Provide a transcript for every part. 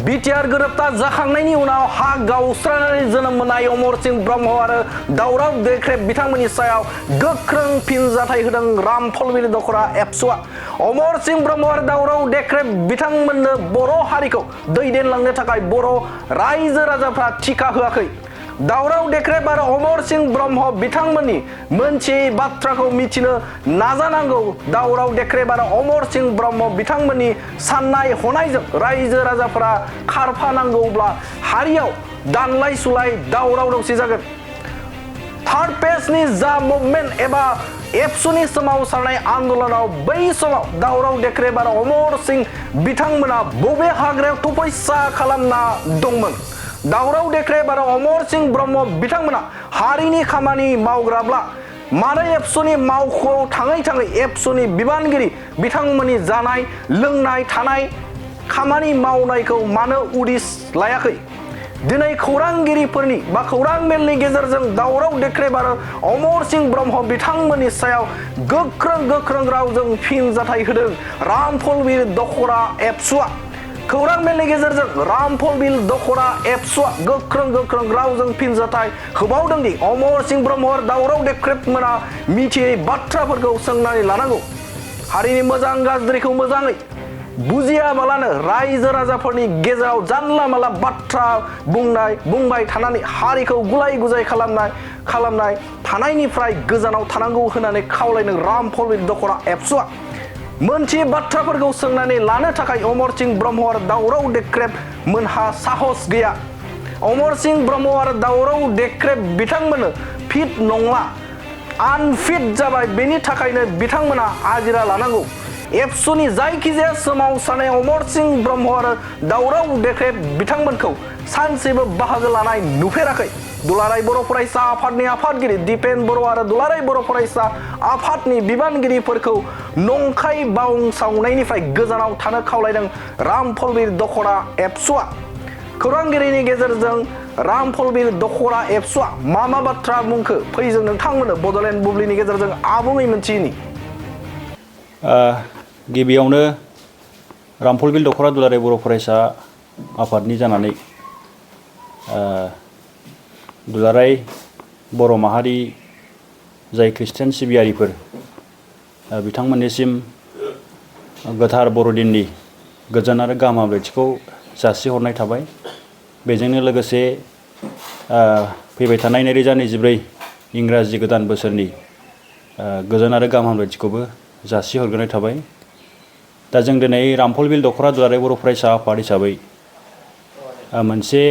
BTR गोरोबथा जाखांनायनि उनाव हा गावस्रानानै जोनोम मोननाय अमर सिंह ब्रह्म आरो दावराव देख्रेब बिथांमोननि सायाव गोख्रों फिनजाथाय होदों रामफलबिर दख'रा एबसुआ। अमर सिंह ब्रह्म आरो दावराव देख्रेब बिथांमोननो बर' हारिखौ दैदेनलांनो थाखाय बर' रायजो राजाफ्रा टिका होआखै। दावराव देख्रेब आरो अमर सिंह ब्रह्म बिथांमोननि मोनसे बाथ्राखौ मिथिनो नाजानांगौ। दावराव देख्रेब आरो अमर सिंह ब्रह्म बिथांमोननि साननाय हनायजों रायजो राजाफोरा खारफानांगौब्ला हारियाव दानलाय सुलाय दावराव दावसि जागोन। थार्ड पेजनि जा मुभमेन्ट एबा एबसुनि सोमावसारनाय आन्दोलनाव बै समाव दावराव देख्रेब आरो अमर सिंह बिथांमोना बबे हाग्रायाव तपस्या खालामना दंमोन? दावराव देख्रेब आरो अमर सिंह ब्रह्म बिथांमोना हारिनि खामानि मावग्राब्ला मानो एबसुनि मावख'आव थाङै थाङै एबसुनि बिबानगिरि बिथांमोननि जानाय लोंनाय थानाय खामानि मावनायखौ मानो उदिस लायाखै? दिनै खौरांगिरिफोरनि बा खौरां मेलनि गेजेरजों दावराव देख्रेब आरो अमर सिंह ब्रह्म बिथांमोननि सायाव गोख्रों रावजों फिनजाथाय होदों रामफलबिर दख'रा एबसुआ। खौरां मेलनि गेजेरजों रामफलबिर दख'रा एबसुआ गोख्रों रावजों फिनजाथाय होबावदों दि अमर सिंह ब्रह्म आरो दावराव देख्रेब मोना मिथियै बाथ्राफोरखौ सोंनानै लानांगौ। हारिनि मोजां गाज्रिखौ मोजाङै बुजियाबालानो रायजो राजाफोरनि गेजेराव जानला माला बाथ्रा बुंबाय थानानै हारिखौ गुलाय गुजाय खालामनाय थानायनिफ्राय गोजानाव थानांगौ होननानै खावलायदों रामफलबिर दख'रा एबसुआ। मोनसे बाथ्राफोरखौ सोंनानै लानो थाखाय अमर सिंह ब्रह्म आरो दावराव देख्रेब मोनहा साहस गैया। अमर सिंह ब्रह्म आरो दावराव देख्रेब बिथांमोननो फिट नंला, आनफिट जाबाय। बेनि थाखायनो बिथांमोना आजिरा लानांगौ। एबसुनि जायखिजाया सोमावसारनाय अमर सिंह ब्रह्म आरो दावराव देख्रेब बिथांमोनखौ सानसेबो बाहागो लानाय नुफेराखै। दुलाराय बर' फरायसा आफादनि आफादगिरि दिपेन बर' आरो दुलाराय बर' फरायसा आफादनि बिबानगिरिफोरखौ नंखाय बावंसावनायनिफ्राय गोजानाव थानो खावलायदों रामफलबिर दख'रा एबसुआ। खौरांगिरिनि गेजेरजों रामफलबिर दख'रा एबसुआ मा बाथ्रा बुंखो फै जों नोंथांमोननो बड'लेण्ड बुब्लिनि गेजेरजों आबुङै मोनथिनि। गिबियावनो रामफलबिर दख'रा दुलाराय बर' फरायसा आफादनि जानानै दुलाराय बर' माहारि जाय खृष्टान सिबियारिफोर बिथांमोननिसिम गोथार बर'दिननि गोजोन आरो गाहाम हामलायथिखौ जासिहरनाय थाबाय। बेजोंनो लोगोसे फैबाय थानाय 2024 इंराजि गोदान बोसोरनि गोजोन आरो गाहाम हामलायथिखौबो जासिहरग्रोनाय थाबाय। दा जों दिनै रामफलबिर दख'रा दुलाराय बर' फरायसा आफाद हिसाबै मोनसे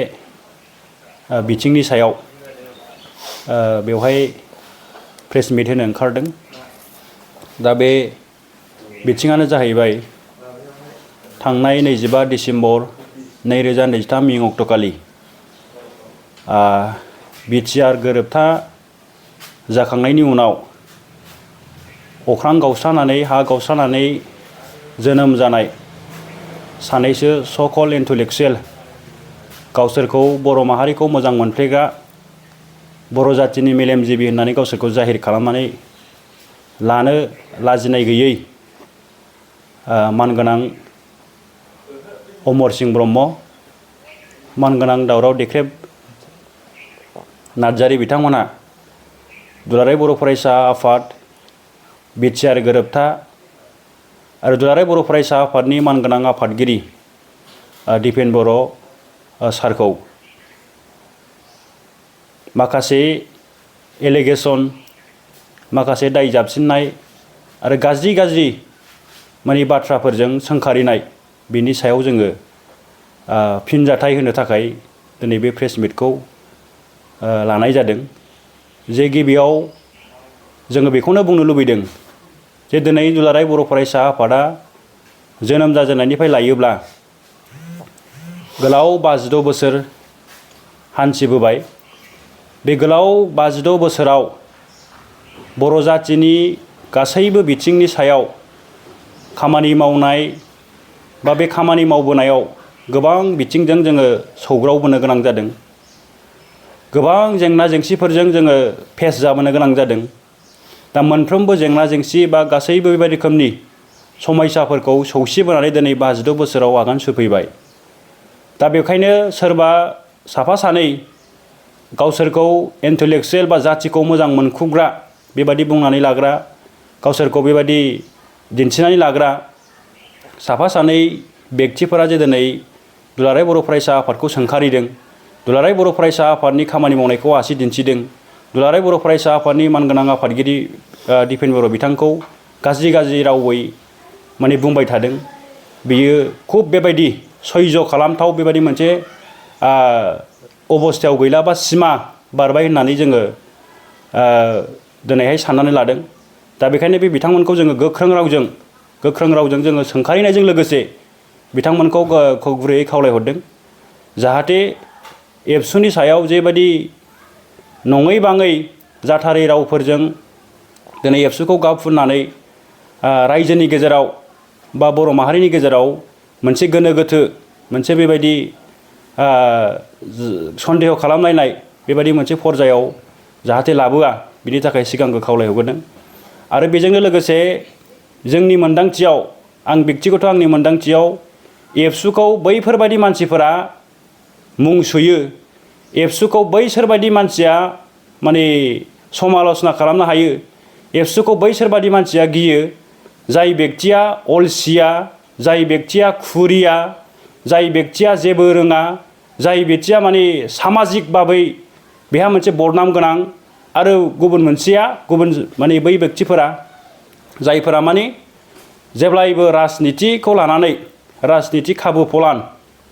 बिथिंनि सायाव बेवहाय प्रेस मिट होनो ओंखारदों। दा बे बिथिङानो जाहैबाय थांनाय 25 डिसेम्बर 2023 इं अक्ट'खालि बिटिआर गोरोबथा जाखांनायनि उनाव अख्रां गावस्रानानै हा गावस्रानानै जोनोम जानाय सानैसो सकल इन्टेलेक्सुवेल गावसोरखौ बर' माहारिखौ मोजां मोनफ्लेग्रा बर' जातिनि मेलेमजिबि होननानै गावसोरखौ जाहिर खालामनानै लानो लाजिनाय गैयै मानगोनां अमर सिंह ब्रह्म, मानगोनां दावराव देख्रेब नार्जारि बिथांमोनहा दुलाराय बर' फरायसा आफाद, बिटिआर गोरोबथा आरो दुलाराय बर' फरायसा आफादनि मानगोनां आफादगिरि दिपेन बर' सारखौ माखासे एलिगेसन, माखासे दाय जाबसिननाय आरो गाज्रि माने बाथ्राफोरजों सोंखारिनाय बिनि सायाव जोङो फिनजाथाय होनो थाखाय दिनै बे प्रेस मिटखौ लानाय जादों। जे गिबियाव जोङो बेखौनो बुंनो लुबैदों जे दिनै दुलाराय बर' फरायसा आफादा जोनोम जाजेननायनिफ्राय लायोब्ला गोलाव 56 बोसोर हान्थिबोबाय। बे गोलाव 56 बोसोराव बर' जातिनि गासैबो बिथिंनि सायाव खामानि मावनाय बा बे खामानि मावबोनायाव गोबां बिथिंजों जोङो सौग्रावबोनो गोनां जादों। गोबां जेंना जेंसिफोरजों जोङो फेस जाबोनो गोनां जादों। दा मोनफ्रोमबो जेंना जेंसि बा गासैबो बेबायदि रोखोमनि समयसाफोरखौ सौसिबोनानै दिनै 56 बोसोराव आगान सुरफैबाय। दा बेखायनो सोरबा साफा सानै गावसोरखौ इन्टेलेक्चुयेल बा जाथिखौ मोजां मोनखुग्रा बेबादि बुंनानै लाग्रा गावसोरखौ बेबादि दिन्थिनानै लाग्रा साफा सानै बेक्तिफोरा जे दिनै दुलाराय बर' फरायसा आफादखौ सोंखारिदों, दुलाराय बर' फरायसा आफादनि खामानि मावनायखौ आसि दिन्थिदों, दुलाराय बर' फरायसा आफादनि मानगोनां आफादगिरि दिपेन बर' बिथांखौ गाज्रि गाज्रि रावै माने बुंबाय थादों। बियो खुब बेबायदि सैज' खालामथाव बेबायदि मोनसे अबस्थायाव गैला बा सिमा बारबाय होननानै जोङो दिनैहाय साननानै लादों। दा बेखायनो बे बिथांमोनखौ जोङो गोख्रों रावजों जोङो सोंखारिनायजों लोगोसे बिथांमोनखौ गुरैयै खावलायहरदों जाहाथे एबसुनि सायाव जेबायदि नङै बाङै जाथारै रावफोरजों दिनै एबसुखौ गाब फुननानै रायजोनि गेजेराव बा बर' माहारिनि गेजेराव मोनसे गोनो गोथो मोनसे बेबायदि सन्देह खालामलायनाय बेबायदि मोनसे पर्यायाव जाहाथे लाबोआ बिनि थाखाय सिगांग्रो खावलायहरग्रोदों। आरो बेजोंनो लोगोसे जोंनि मोन्दांथियाव आं बेक्तिगत आंनि मोन्दांथियाव एबसुखौ बैफोरबायदि मानसिफोरा मुं सुयो, एबसुखौ बैसोरबायदि मानसिया माने समाल'सना खालामनो हायो, एबसुखौ बैसोरबायदि मानसिया गियो जाय बेक्तिया अलसिया, जाय बेक्तिया खुरिया, जाय बेक्तिया जेबो रोङा, जाय बेक्तिया माने सामाजिक भाबै बेहा मोनसे बदनाम गोनां। आरो गुबुन मोनसेया माने बै बेक्तिफोरा जायफोरा माने जेब्लायबो राजनितिखौ लानानै राजनिति खाबु फलान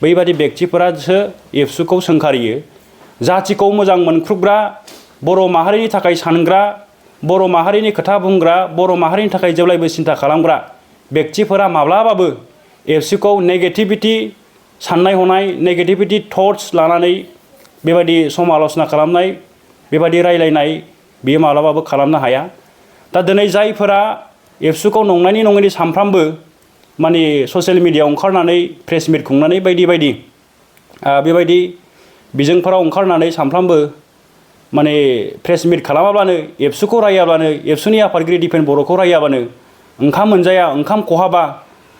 बैबादि बेक्तिफोरासो एबसुखौ सोंखारियो। जाथिखौ मोजां मोनख्रुबग्रा, बर' माहारिनि थाखाय सानग्रा, बर' माहारिनि खोथा बुंग्रा, बर' माहारिनि थाखाय जेब्लायबो सिन्था खालामग्रा बेक्तिफोरा माब्लाबाबो एबसुखौ नेगेटिभिटि साननाय हनाय, नेगेटिभिटि थट्स लानानै बेबायदि समाल'सना खालामनाय, बेबायदि रायलायनाय बियो माब्लाबाबो खालामनो हाया। दा दिनै जायफोरा एबसुखौ नंनायनि नङैनि सानफ्रामबो माने ससियेल मिडियायाव ओंखारनानै प्रेस मिट खुंनानै बायदि बायदि बेबायदि बिजोंफोराव ओंखारनानै सानफ्रामबो माने प्रेस मिट खालामाब्लानो, एबसुखौ रायाब्लानो, एबसुनि आफादगिरि दिपेन बर'खौ रायाबानो ओंखाम मोनजाया, ओंखाम खहाबा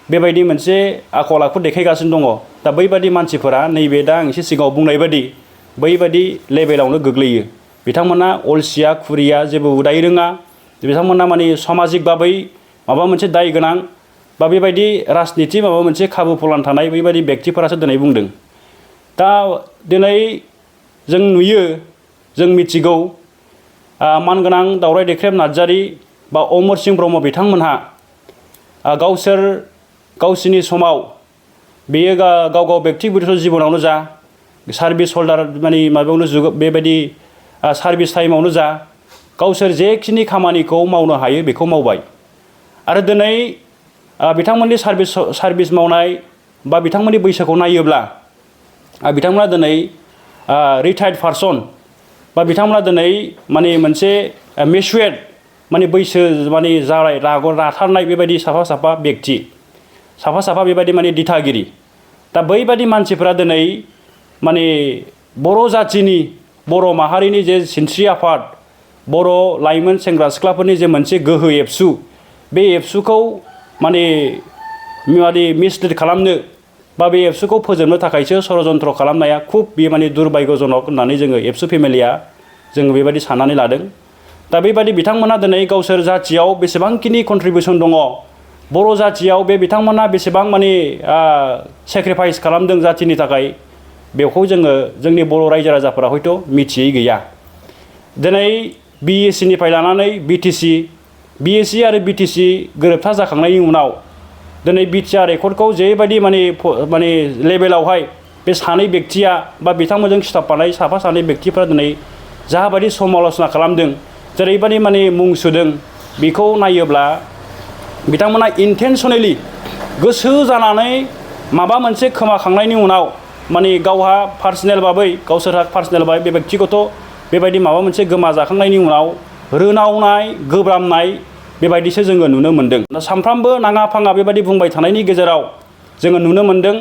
बेबायदि मोनसे आखल आखु देखायगासिनो दङ। दा बैबादि मानसिफोरा नैबे दा आं एसे सिगाङाव बुंनाय बादि बैबादि लेभेलावनो गोग्लैयो। बिथांमोना अलसिया खुरिया जेबो उदाय रोङा, बिथांमोना माने सामाजिक भाबै माबा मोनसे दाय गोनां बा बेबायदि राजनिति माबा मोनसे खाबु फलान थानाय बैबायदि बेक्तिफोरासो दिनै बुंदों। दा दिनै जों नुयो, जों मिथिगौ मानगोनां दावराय देख्रेब नार्जारि बा अमरसिं ब्रह्म बिथांमोनहा गावसिनि समाव बेयो गाव बेक्तिगत जिबनावनो जा, सार्भिस हल्डार माने माबायावनो बेबायदि सार्भिस टाइमावनो जा गावसोर जेखिनि खामानिखौ मावनो हायो बेखौ मावबाय। आरो दिनै बिथांमोननि सार्भिस मावनाय बा बिथांमोननि बैसोखौ नायोब्ला बिथांमोना दिनै रिटायार्ड पार्सन बा बिथांमोना दिनै माने मोनसे मेचुवेर्ड माने बैसो माने राथारनाय बेबायदि साफा बेक्ति, साफा बेबायदि माने दिथागिरि। दा बैबादि मानसिफोरा दिनै माने बर' जाथिनि, बर' माहारिनि जे सिनस्रि आफाद, बर' लाइमोन सेंग्रा सिख्लाफोरनि जे मोनसे गोहो एबसु, बे एबसुखौ माने मिसलिड खालामनो बा बे एबसुखौ फोजोबनो थाखायसो षड़यन्त्र खालामनाया खुब बेयो माने दुर्भाग्यजनक होननानै जोङो एबसु फेमिलिया जोङो बेबायदि साननानै लादों। दा बेबायदि बिथांमोना दिनै गावसोर जाथियाव बेसेबांखिनि कन्ट्रिबिउसन दङ, बर' जाथियाव बे बिथांमोना बेसेबां माने सेक्रिफाइस खालामदों जाथिनि थाखाय, बेखौ जोंनि बर' रायजो राजाफोरा हयथ' मिथियै गैया। दिनै BSc निफ्राय लानानै BSc आरो BTC गोरोबथा जाखांनायनि उनाव दिनै बिटिआर रेकर्डखौ जेबायदि माने लेभेलावहाय बे सानै बेक्तिया बा बिथांमोनजों खिथाबफानाय साफा सानै बेक्तिफोरा दिनै जाबायदि समाल'सना खालामदों, जेरैबायदि माने मुं सुदों, बेखौ नायोब्ला बिथांमोना इन्टेनसनेलि गोसो जानानै माबा मोनसे खोमाखांनायनि उनाव माने गावहा पार्सनेल भाबै गावसोरहा पार्सनेल भाबै बे बेक्तिगत बेबायदि माबा मोनसे गोमा जाखांनायनि उनाव रोनावनाय, गोब्रामनाय बेबायदिसो जोङो नुनो मोन्दों। सानफ्रामबो नाङा फाङा बेबायदि बुंबाय थानायनि गेजेराव जोङो नुनो मोन्दों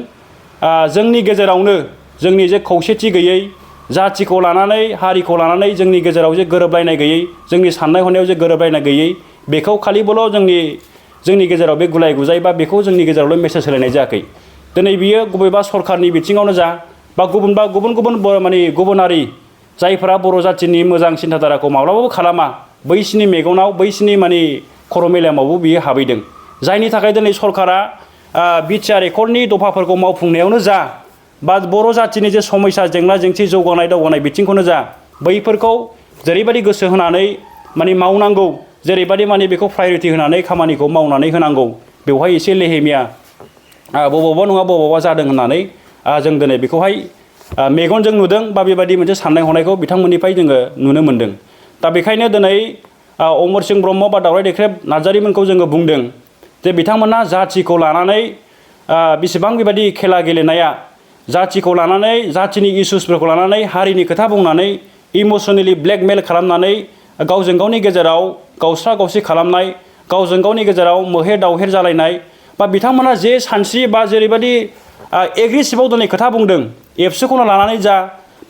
जोंनि गेजेरावनो जोंनि जे खौसेथि गैयै, जाथिखौ लानानै हारिखौ लानानै जोंनि गेजेराव जे गोरोबलायनाय गैयै, जोंनि साननाय हनायाव जे गोरोबलायनाय गैयै, बेखौ खालिबोल' जोंनि गेजेराव बे गुलाय गुजाय बा बेखौ जोंनि गेजेरावल' मेसेज होलायनाय जायाखै। दिनै बियो बबेबा सरखारनि बिथिङावनो जा बा गुबुन माने गुबुनारि जायफोरा बर' जाथिनि मोजां सिन्थाधाराखौ माब्लाबाबो खालामा बैसिनि मेगनाव बैसिनि माने खर' मेलेमावबो बियो हाबैदों जायनि थाखाय दिनै सरकारा बिटिआर एकर्डनि दफाफोरखौ मावफुंनायावनो जा बा बर' जाथिनि जे समस्या जेंना जेंसि जौगानाय दावगानाय बिथिंखौनो जा बैफोरखौ जेरैबायदि गोसो होनानै माने मावनांगौ जेरैबायदि माने बेखौ प्रायरिटि होनानै खामानिखौ मावनानै होनांगौ बेवहाय एसे लेहेमिया बबावबा नङा बबावबा जादों होननानै जों दिनै बेखौहाय मेगनजों नुदों बा बेबायदि मोनसे साननाय हनायखौ बिथांमोननिफ्राय जोङो नुनो मोनदों दा बेखायनो दिनै अमर सिंह ब्रह्म बा दावराय देख्रेब नार्जारिमोनखौ जोङो बुंदों जे बिथांमोना जाथिखौ लानानै बेसेबां बेबायदि खेला गेलेनाया जाथिखौ लानानै जाथिनि इसुसफोरखौ लानानै हारिनि खोथा बुंनानै इमसनेलि ब्लेकमेल खालामनानै गावजों गावनि गेजेराव गावस्रा गावसि खालामनाय गावजों गावनि गेजेराव मोहेर दावहेर जालायनाय बा बिथांमोना जे सानस्रि बा जेरैबायदि एग्रेसिभआव दिनै खोथा बुंदों एबसुखौनो लानानै जा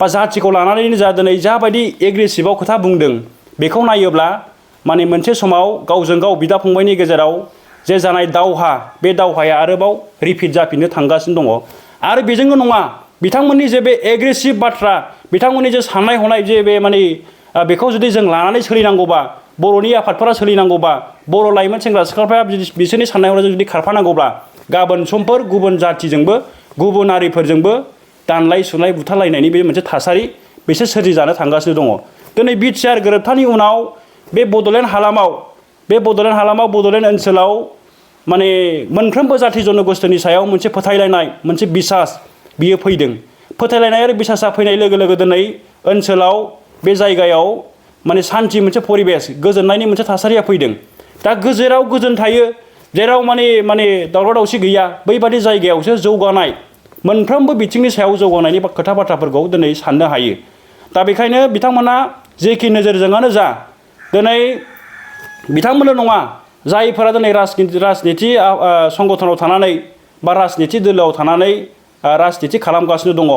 बा जाथिखौ लानानैनो जा दिनै जाबायदि एग्रेसिभआव खोथा बुंदों बेखौ नायोब्ला माने मोनसे समाव गावजों गाव बिदा फंबायनि गेजेराव जे जानाय दावहा बे दावहाया आरोबाव रिपिट जाफिननो थांगासिनो दङ आरो बेजोंल' नङा बिथांमोननि जे बे एग्रेसिभ बाथ्रा बिथांमोननि जे साननाय हनाय जे बे माने बेखौ जुदि जों लानानै सोलिनांगौबा बर'नि आफादफोरा सोलिनांगौबा बर' लाइमोन सेंग्रा सिख्लाफ्रा बिसोरनि साननाय हनायजों जुदि खारफानांगौब्ला गाबोन समफोर गुबुन जाथिजोंबो गुबुन हारिफोरजोंबो दानलाय सुलाय बुथारलायनायनि बे मोनसे थासारि बिसोर सोरजिजानो थांगासिनो दङ दिनै बिटिआर गोरोबथानि उनाव बे बड'लेण्ड हालामाव बड'लेण्ड ओनसोलाव माने मोनफ्रोमबो जाथि जनगोष्ठीनि सायाव मोनसे फोथायलायनाय मोनसे बिसास बियो फैदों फोथायलायनाय आरो बिसासा फैनाय लोगो लोगो दिनै ओनसोलाव बे जायगायाव माने सान्थि मोनसे परिबेस गोजोननायनि मोनसे थासारिया फैदों दा जेराव गोजोन थायो जेराव माने दावराव दावसि गैया बैबादि जायगायावसो जौगानाय मोनफ्रोमबो बिथिंनि सायाव जौगानायनि खोथा बाथ्राफोरखौ दिनै साननो हायो दा बेखायनो बिथांमोना जेखि नोजोरजोंआनो जा दिनै बिथांमोनल' नङा जायफोरा दिनै राजनिथि संगठनाव थानानै बा राजनिथि दोलोआव थानानै राजनिथि खालामगासिनो दङ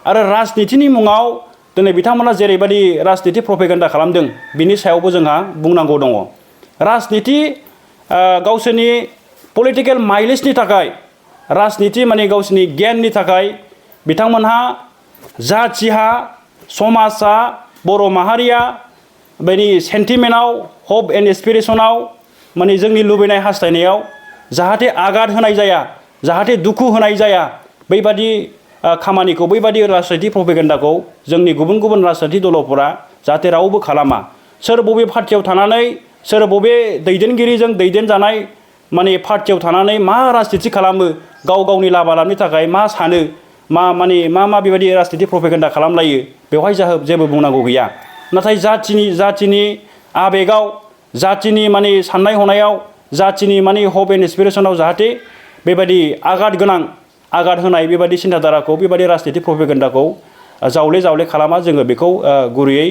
आरो राजनिथिनि मुङाव दिनै बिथांमोना जेरैबायदि राजनिथि प्रपेगान्डा खालामदों बिनि सायावबो जोंहा बुंनांगौ दङ राजनिथि गावसोरनि पलिटिकेल माइलेजनि थाखाय राजनिथि माने गावसोरनि गियाननि थाखाय बिथांमोनहा जाथिहा समाजा बर' माहारिया बेनि सेन्टिमेन्टआव हप एन्ड एसपिरेसनाव माने जोंनि लुबैनाय हास्थायनायाव जाहाथे आघात होनाय जाया जाहाथे दुखु होनाय जाया बैबादि खामानिखौ बैबादि राजनिथि प्रपेगान्डाखौ जोंनि गुबुन राजनिथि दलफोरा जाहाथे रावबो खालामा सोर बबे पार्टियाव थानानै सोर बबे दैदेनगिरिजों दैदेनजानाय माने पार्टियाव थानानै मा राजनिथि खालामो गाव गावनि लाबालाबनि थाखाय मा सानो मा बेबायदि राजनिथि प्रपेगान्डा खालामलायो बेवहाय जेबो बुंनांगौ गैया नाथाय जाथिनि आबेगाव जाथिनि माने साननाय हनायाव जाथिनि माने हप एन्ड एसपिरेसनाव जाहाथे बेबायदि आघात होनाय बेबायदि सिन्थाधाराखौ बेबायदि राजनिथि प्रपेगान्डाखौ जावले खालामा जोङो बेखौ गुरैयै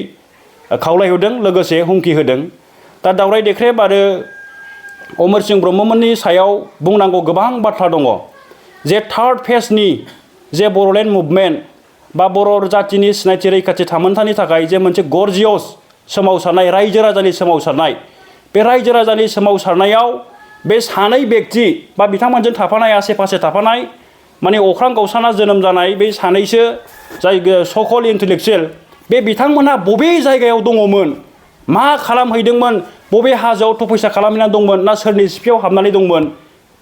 खावलायहोदों लोगोसे हुमखि होदों दा दावराय देख्रेब आरो अमर सिंह ब्रह्ममोननि सायाव बुंनांगौ गोबां बाथ्रा दङ जे थार्ड फेजनि जे बर'लेण्ड मुभमेन्ट बा बर' जातिनि सिनायथि रैखाथि थामोन्थानि थाखाय जे मोनसे गरजियस सोमावसारनाय रायजो राजानि सोमावसारनाय बे रायजो राजानि सोमावसारनायाव बे सानै व्यक्ति बा बिथांमोनजों थाफानाय आसे फासे थाफानाय माने अख्रां गावसाना जोनोम जानाय बे सानैसो जाय सकल इन्टेलेक्सुयेल बे बिथांमोना बबे जायगायाव दङमोन मा खालामहैदोंमोन बबे हाजोआव तपस्या खालामहैनानै दंमोन ना सोरनि सिफियाव हाबनानै दंमोन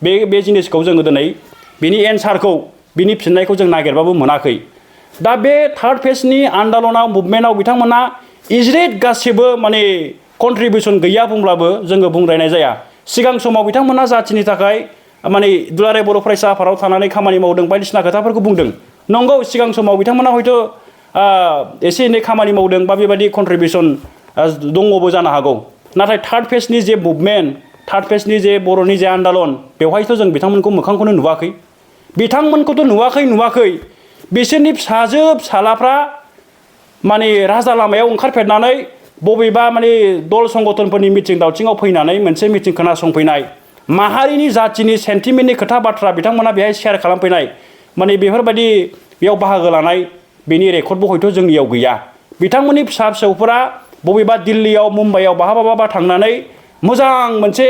बे जिनिसखौ जोङो दिनै बिनि एन्सारखौ बिनि फिननायखौ जों नागिरबाबो मोनाखै दा बे थार्ड फेजनि आन्दलनाव मुभमेन्टआव बिथांमोना इजिरेट गासिबो माने कन्ट्रिबिउसन गैया बुंब्लाबो जोङो बुंद्रायनाय जाया सिगां समाव बिथांमोना जाथिनि थाखाय माने दुलाराय बर' फरायसा आफादाव थानानै खामानि मावदों बायदिसिना खोथाफोरखौ बुंदों नंगौ सिगां समाव बिथांमोना हयथ' एसे एनै खामानि मावदों बा बेबायदि कन्ट्रिबिउसन दङबो जानो हागौ नाथाय थार्ड फेजनि जे मुभमेन्ट थार्ड फेजनि जे बर'नि जे आन्दलन बेवहायथ' जों बिथांमोनखौ मोखांखौनो नुवाखै बिथांमोनखौथ' नुवाखै बिसोरनि फिसाजो फिसालाफ्रा माने राजा लामायाव ओंखारफेरनानै बबेबा माने दल संगठनफोरनि मिटिं दावथिङाव फैनानै मोनसे मिटिं खोनासंफैनाय माहारिनि जातिनि सेन्टिमेन्टनि खोथा बाथ्रा बिथांमोना बेहाय शेयार खालामफैनाय माने बेफोरबायदि बेयाव बाहागो लानाय बेनि रेकर्डबो हयथ' जोंनियाव गैया बिथांमोननि फिसौफोरा बबेबा दिल्लीयाव मुम्बाइआव बहाबा थांनानै मोजां मोनसे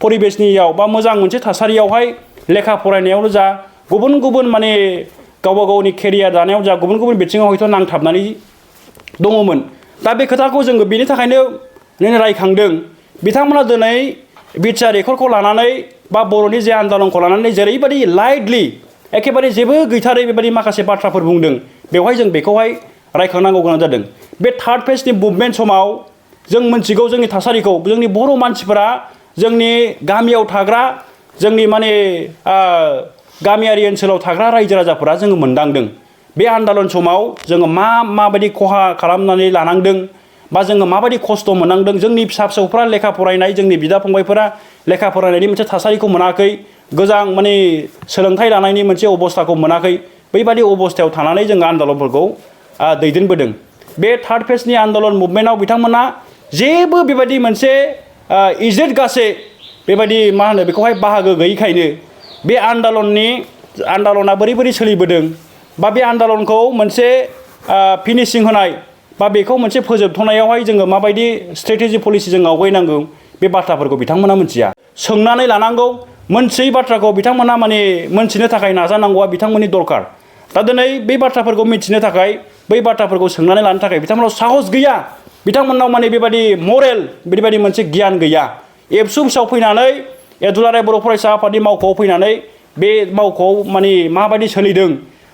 परिबेसनियाव बा मोजां मोनसे थासारियावहाय लेखा फरायनायावनो जा गुबुन गुबुन माने गावबा गावनि केरियार दानायाव जा गुबुन गुबुन बिथिङाव हयथ' नांथाबनानै दङमोन दा बे खोथाखौ जोङो बेनि थाखायनो रायखांदों बिथांमोना दिनै बिटिआर एकर्डखौ लानानै बा बर'नि जे आन्दलनखौ लानानै जेरैबायदि लाइटलि एखेबारे जेबो गैथारै बेबायदि माखासे बाथ्राफोर बुंदों बेवहाय जों बेखौहाय रायखांनांगौ गोनां जादों बे थार्ड फेजनि मुभमेन्ट समाव जों मिथिगौ जोंनि थासारिखौ जोंनि बर' मानसिफोरा जोंनि गामियाव थाग्रा जोंनि माने गामियारि ओनसोलाव थाग्रा रायजो राजाफोरा जोङो मोनदांदों बे आन्दलन समाव जोङो माबायदि खहा खालामनानै लानांदों बा जोङो माबायदि खस्थ' मोननांदों जोंनि फिसा फिसौफ्रा लेखा फरायनाय जोंनि बिदा फंबायफोरा लेखा फरायनायनि मोनसे थासारिखौ मोनाखै गोजां माने सोलोंथाइ लानायनि मोनसे अबस्थाखौ मोनाखै बैबादि अबस्थायाव थानानै जोङो आन्दलनफोरखौ दैदेनबोदों बे थार्ड फेजनि आन्दलन मुभमेन्टआव बिथांमोना जेबो बेबायदि मोनसे इजेट गासे बेबायदि मा होनो बेखौहाय बाहागो गैयैखायनो बे आन्दलना बोरै बोरै सोलिबोदों बा बे आन्दलनखौ मोनसे फिनिशिं होनाय बा बेखौ मोनसे फोजोबथ'नायावहाय जोङो माबायदि स्ट्रेटेजि पलिसिजों आवगायनांगौ बे बाथ्राफोरखौ बिथांमोना मिथिया सोंनानै लानांगौ मोनथियै बाथ्राखौ बिथांमोना माने मोनथिनो थाखाय नाजानांगौआ बिथांमोननि दरकार दा दिनै बे बाथ्राफोरखौ मिथिनो थाखाय बै बाथ्राफोरखौ सोंनानै लानो थाखाय बिथांमोनाव साहस गैया बिथांमोननाव माने बेबायदि मरेल बेबायदि मोनसे गियान गैया एबसु फिसाव फैनानै दुलाराय बर' फरायसा आफादनि मावख'आव फैनानै बे मावख'आव माने माबायदि सोलिदों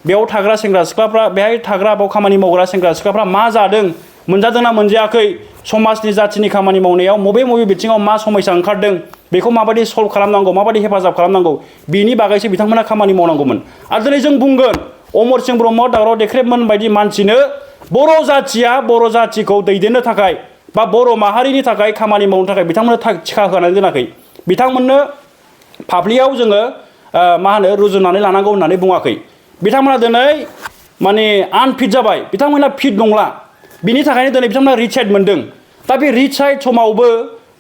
बेयाव थाग्रा सेंग्रा सिख्लाफ्रा बेहाय थाग्रा बाव खामानि मावग्रा सेंग्रा सिख्लाफ्रा मा जादों मोनजादोंना मोनजायाखै समाजनि जाथिनि खामानि मावनायाव मबे बिथिङाव मा समस्या ओंखारदों बेखौ माबायदि सल्भ खालामनांगौ माबायदि हेफाजाब खालामनांगौ बिनि बागैसो बिथांमोना खामानि मावनांगौमोन आरो दिनै जों बुंगोन अमर सिंह ब्रह्म दावराव देख्रेबमोन बायदि मानसिनो बर' जाथिया बर' जाथिखौ दैदेननो थाखाय बा बर' माहारिनि थाखाय खामानि मावनो थाखाय बिथांमोननो थिखा होनानै दोनाखै बिथांमोननो फाफ्लियाव जोङो मा होनो रुजुनानै लानांगौ होननानै बुङाखै बिथांमोना दिनै माने आनफिट जाबाय बिथांमोना फिट नंला बिनि थाखायनो दिनै बिथांमोना रिटायार्ड मोनदों दा बे रिटायार्ड समावबो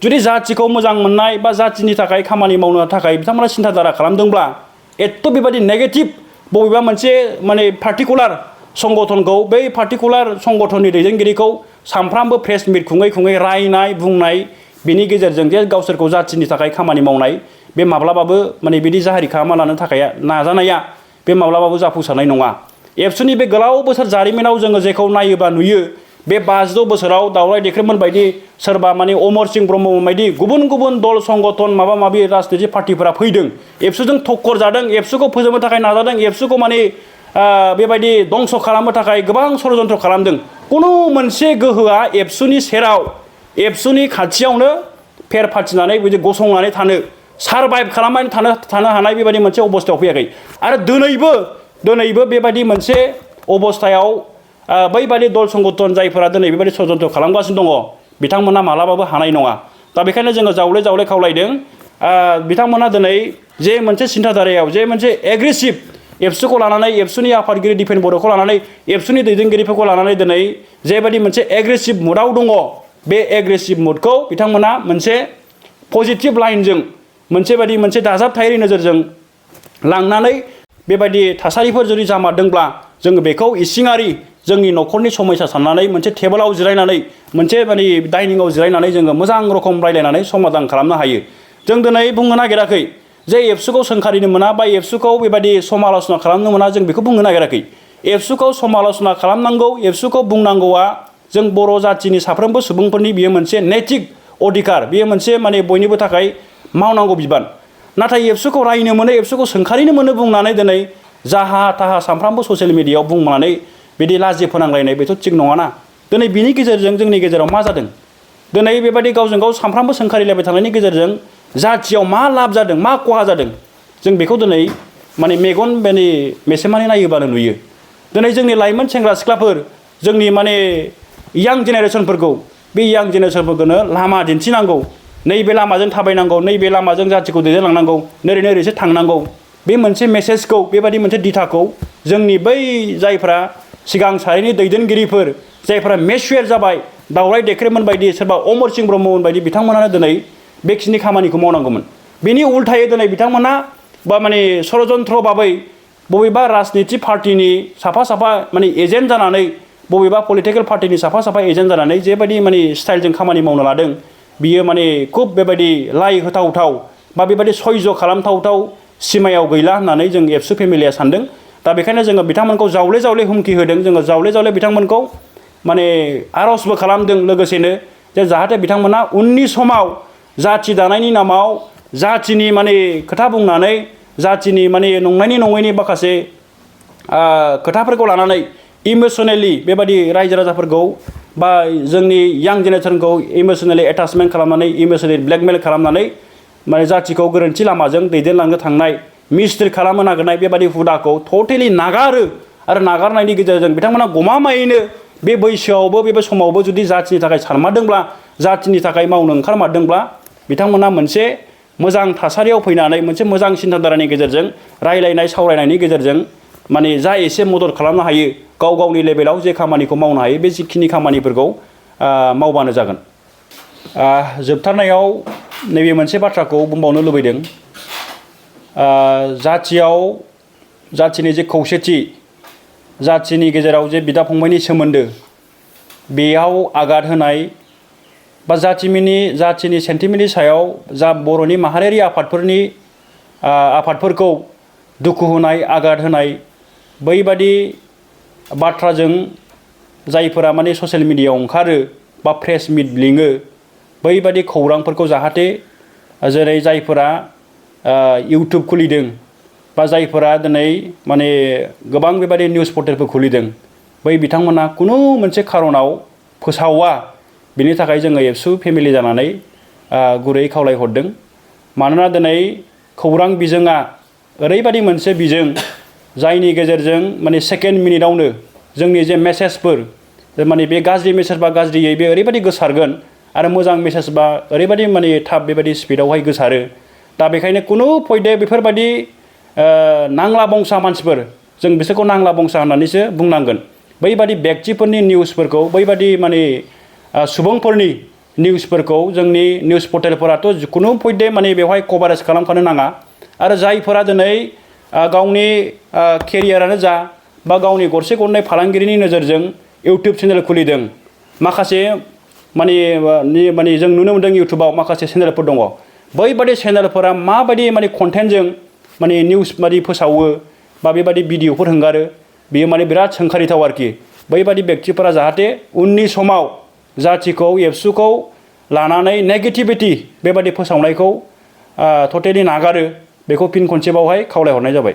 जुदि जाथिखौ मोजां मोननाय बा जाथिनि थाखाय खामानि मावनो थाखाय बिथांमोना सिन्थाधारा खालामदोंब्ला एथ' बेबायदि नेगेटिभ बबेबा मोनसे माने पार्टिकुलार संगठनखौ बै पार्टिकुलार संगठननि दैदेनगिरिखौ सानफ्रामबो प्रेस मिट खुङै रायनाय बुंनाय बिनि गेजेरजों जे गावसोरखौ जाथिनि थाखाय खामानि मावनाय बे माब्लाबाबो माने बिदि जाहारि खालामना लानो थाखाय नाजानाया बे माब्लाबाबो जाफुंसारनाय नङा एबसुनि बे गोलाव बोसोर जारिमिनाव जोङो जेखौ नायोबा नुयो बे 56 बोसोराव दावराव देख्रेबमोन बायदि सोरबा माने अमर सिंह ब्रह्म बायदि गुबुन गुबुन दल संगठन माबा माबि राजनीति पार्टिफोरा फैदों एबसुजों थक्कर जादों एबसुखौ फोजोबनो थाखाय नाजादों एबसुखौ माने बेबायदि दंस खालामनो थाखाय गोबां षड़यन्त्र खालामदों कुनु मोनसे गोहोआ एबसुनि सेराव एबसुनि खाथियावनो फेर फाथिनानै बिदि गसंनानै थानो सारभाइभ खालामनानै थानो हानाय बेबायदि मोनसे अबस्थायाव फैयाखै आरो दिनैबो बेबायदि मोनसे अबस्थायाव बैबादि दल संगठन जायफोरा दिनै बेबायदि षड़यन्त्र खालामगासिनो दङ बिथांमोना मालाबाबो हानाय नङा दा बेखायनो जोङो जावले खावलायदों बिथांमोना दिनै जे मोनसे सिन्थाधारायाव जे मोनसे एग्रेसिभ एबसुखौ लानानै एबसुनि आफादगिरि दिपेन बर'खौ लानानै एबसुनि दैदेनगिरिफोरखौ लानानै दिनै जेबायदि मोनसे एग्रेसिभ मुडआव दङ बे एग्रेसिभ मुडखौ बिथांमोना मोनसे पजिटिभ लाइनजों मोनसे दाजाबथायारि नोजोरजों लांनानै बेबायदि थासारिफोर जुदि जामारदोंब्ला जोङो बेखौ इसिङारि जोंनि न'खरनि समस्या साननानै मोनसे टेबोलाव जिरायनानै मोनसे माने डाइनिंआव जिरायनानै जोङो मोजां रोखोम रायलायनानै समाधान खालामनो हायो जों दिनै बुंनो नागिराखै जे एबसुखौ सोंखारिनो मोना बा एबसुखौ बेबायदि समाल'सना खालामनो मोना जों बेखौ बुंनो नागिराखै एबसुखौ समाल'सना खालामनांगौ एबसुखौ बुंनांगौआ जों बर' जाथिनि साफ्रोमबो सुबुंफोरनि बियो मोनसे नैतिक अधिकार बियो मोनसे माने बयनिबो थाखाय मावनांगौ बिबान नाथाय एबसुखौ रायनो मोनो एबसुखौ सोंखारिनो मोनो बुंनानै दिनै जाहा थाहा सानफ्रामबो ससियेल मिडियायाव बुंनानै बिदि लाजि फोनांलायनाय बेथ' थिग नङाना दिनै बिनि गेजेरजों जोंनि गेजेराव मा जादों दिनै बेबायदि गावजों गाव सानफ्रामबो सोंखारिलायबाय थानायनि गेजेरजों जाथियाव मा लाब जादों मा खहा जादों जों बेखौ दिनै माने मेगन माने मेसेमानि नायोबानो नुयो दिनै जोंनि लाइमोन सेंग्रा सिख्लाफोर जोंनि माने यां जेनेरेसनफोरखौ बे यां जेनेरेसनफोरखौनो लामा दिन्थिनांगौ नैबे लामाजों थाबायनांगौ नैबे लामाजों जाथिखौ दैदेनलांनांगौ नोरैसो थांनांगौ बे मोनसे मेसेजखौ बेबायदि मोनसे दिथाखौ जोंनि बै जायफ्रा सिगां सारिनि दैदेनगिरिफोर जायफ्रा मेचुर जाबाय दावराय देख्रेबमोन बायदि सोरबा अमर सिंह ब्रह्ममोन बायदि बिथांमोनानो दिनै बेखिनि खामानिखौ मावनांगौमोन बेनि उल्थायै दिनै बिथांमोना बा माने षड़यन्त्र बाबै बबेबा राजनीति पार्टिनि साफा माने एजेन्ट जानानै बबेबा पलिटिकेल पार्टिनि साफा एजेन्ट जानानै जेबायदि माने स्टाइलजों खामानि मावनो लादों बियो माने खुब बेबायदि लाइ होथावथाव बा बेबायदि सयज' खालामथावथाव सिमायाव गैला होननानै जों एबसु फेमिलिया सानदों। दा बेखायनो जोङो बिथांमोनखौ जावले जावले हुमखि होदों, जोङो जावले जावले बिथांमोनखौ माने आर'जबो खालामदों लोगोसेनो जे जाहाथे बिथांमोना उननि समाव जाथि दानायनि नामाव जाथिनि माने खोथा बुंनानै जाथिनि माने नंनायनि नङैनि माखासे खोथाफोरखौ लानानै इमोसनेलि बेबादि रायजो राजाफोरखौ बा जोंनि यां जेनेरेसनखौ इमोसनेलि एटाचमेन्ट खालामनानै इमोसनेलि ब्लेकमेल खालामनानै माने जाथिखौ गोरोन्थि लामाजों दैदेनलांनो थांनाय मिसट्रिट खालामनो नागिरनाय बेबादि हुदाखौ टटेलि नागारो आरो नागारनायनि गेजेरजों बिथांमोना गमामायैनो बे बैसोआवबो बे समावबो जुदि जाथिनि थाखाय सानमारदोंब्ला जाथिनि थाखाय मावनो ओंखारमारदोंब्ला बिथांमोना मोनसे मोजां थासारियाव फैनानै मोनसे मोजां सिन्थाधारानि गेजेरजों रायलायनाय सावरायनायनि गेजेरजों माने जा एसे मदद खालामनो हायो गाव गावनि लेभेलाव जे खामानिखौ मावनो हायो बे जिखिनि खामानिफोरखौ मावबानो जागोन। जोबथारनायाव नैबे मोनसे बाथ्राखौ बुंबावनो लुबैदों, जाथिनि जे खौसेथि, जाथिनि गेजेराव जे बिदा फंबायनि सोमोन्दो बेयाव आघात होनाय बा जाथिनि सेन्टिमेन्टनि सायाव जा बर'नि माहारियारि आफादफोरखौ दुखु होनाय आघात होनाय बैबादि बाथ्राजों जायफोरा माने ससियेल मिडियायाव ओंखारो बा प्रेस मिट लिङो बैबादि खौरांफोरखौ जाहाथे जेरै जायफोरा इउटुब खुलिदों बा जायफोरा दिनै माने गोबां बेबादि निउस पर्टेलफोर खुलिदों बै बिथांमोना खुनु मोनसे खारनाव फोसावा, बिनि थाखाय जोङो एबसु फेमिलि जानानै गुरै खावलायहरदों। मानोना दिनै खौरां बिजोङा ओरैबादि मोनसे बिजों जायनि गेजेरजों माने सेकेन्ड मिनिटावनो जोंनि जे मेसेजफोर माने बे गाज्रि मेसेज बा गाज्रियै बे ओरैबादि गोसारगोन आरो मोजां मेसेज बा ओरैबादि माने थाब बेबादि स्पिडआवहाय गोसारो। दा बेखायनो खुनु फयदे बेफोरबादि नांला बंसा मानसिफोर जों बिसोरखौ नांला बंसा होननानैसो बुंनांगोन। बैबादि व्यक्तिफोरनि निउसफोरखौ बैबादि माने सुबुंफोरनि निउसफोरखौ जोंनि निउस पर्टेलफोराथ' खुनु फयदे माने बेवहाय कभारेज खालामखानो नाङा। आरो जायफोरा दिनै गावनि केरियारानो जा बा गावनि गरसे गरनै फालांगिरिनि नोजोरजों इउटुब चेनेल खुलिदों, माखासे माने जों नुनो मोन्दों इउटुबाव माखासे चेनेलफोर दङ, बैबादि चेनेलफोरा माबायदि माने कन्टेन्टजों माने निउस बादि फोसावो बा बेबादि भिडिअफोर हंगारो बेयो माने बिराद सोंखारिथाव आरोखि। बैबादि व्यक्तिफोरा जाहाथे उननि समाव जाथिखौ एबसुखौ लानानै नेगेटिभिटि बेबादि फोसावनायखौ टटेलि नागारो, बेखौ फिन खनसेबावहाय खावलायहरनाय जाबाय।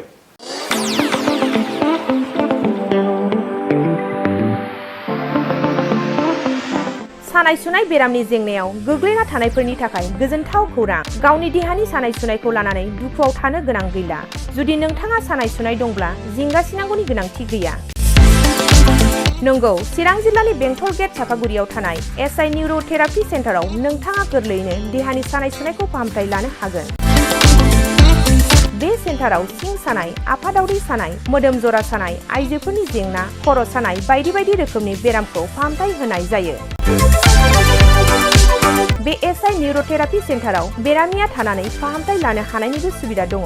सानाय सुनाय बेरामनि जेंनायाव गोग्लैना थानायफोरनि थाखाय गोजोनथाव खौरां। गावनि देहानि सानाय सुनायखौ लानानै दुखुआव थानो गोनां गैला। जुदि नोंथाङा सानाय सुनाय दंब्ला जिंगासिनांगौनि गोनांथि गैया। नंगौ, चिरां जिल्लानि बेंटल गेट चापागुरियाव थानाय एसआइ निउर'थेरापि सेन्टाराव नोंथाङा गोरलैयैनो देहानि सानाय सुनायखौ फाहामथाय लानो हागोन। बे सेन्टाराव सिं सानाय, आफादावरि सानाय, मोदोम जरा सानाय, आइजोफोरनि जेंना, खर' सानाय बायदि बायदि रोखोमनि बेरामखौ फाहामथाय होनाय जायो। बे एसआइ निउर'थेरापि सेन्टाराव बेरामिया थानानै फाहामथाय लानो हानायनिबो सुबिदा दङ।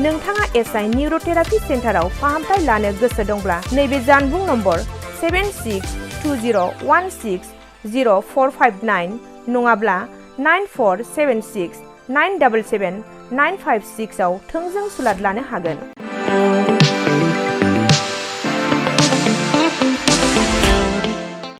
नोंथाङा एसआइ निउर'थेरापि सेन्टाराव फाहामथाय लानो गोसो दंब्ला नैबे जानबुं नम्बर 7620160459 नङाब्ला 9476977956 आव थोंजों सुलाद लानो हागोन।